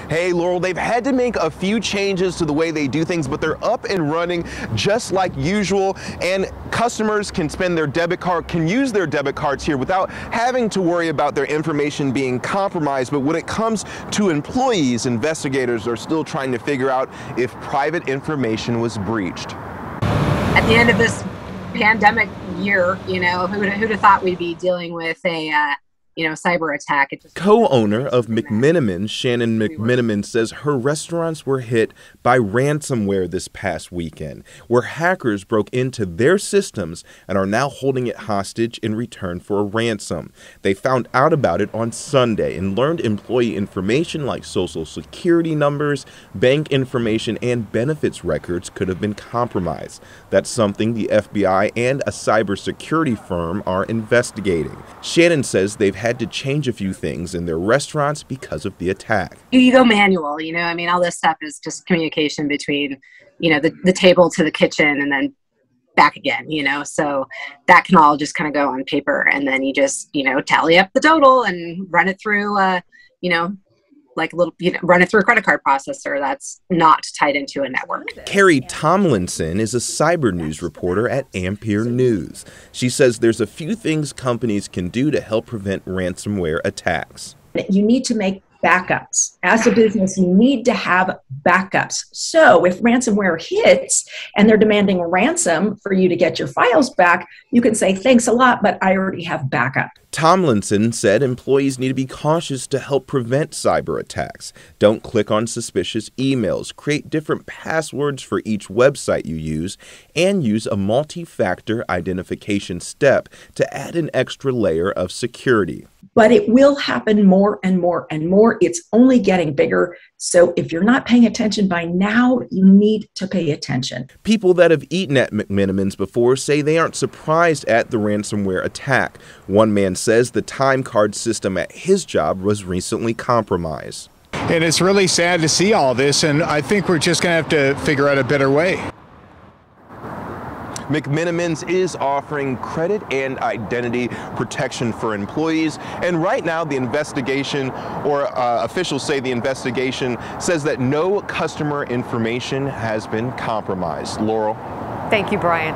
Hey, Laurel, they've had to make a few changes to the way they do things, but they're up and running just like usual, and customers can use their debit cards here without having to worry about their information being compromised. But when it comes to employees, investigators are still trying to figure out if private information was breached. At the end of this pandemic year, who'd have thought we'd be dealing with a cyber attack. Co-owner of McMenamins, Shannon McMenamins, says her restaurants were hit by ransomware this past weekend, where hackers broke into their systems and are now holding it hostage in return for a ransom. They found out about it on Sunday and learned employee information like social security numbers, bank information, and benefits records could have been compromised. That's something the FBI and a cybersecurity firm are investigating. Shannon says they've had to change a few things in their restaurants because of the attack. You go manual, all this stuff is just communication between, the table to the kitchen and then back again, so that can all just kind of go on paper, and then you just, tally up the total and run it through, run it through a credit card processor that's not tied into a network. Carrie Tomlinson is a cyber news reporter at Ampere News. She says there's a few things companies can do to help prevent ransomware attacks. You need to make backups. As a business, you need to have backups. So if ransomware hits and they're demanding a ransom for you to get your files back, you can say, thanks a lot, but I already have backup. Tomlinson said employees need to be cautious to help prevent cyber attacks. Don't click on suspicious emails, create different passwords for each website you use, and use a multi-factor identification step to add an extra layer of security. But it will happen more and more and more. It's only getting bigger. So if you're not paying attention by now, you need to pay attention. People that have eaten at McMenamins before say they aren't surprised at the ransomware attack. One man says the time card system at his job was recently compromised. And it's really sad to see all this, and I think we're just going to have to figure out a better way. McMenamins is offering credit and identity protection for employees, and right now the investigation, officials say the investigation says that no customer information has been compromised. Laurel. Thank you, Brian.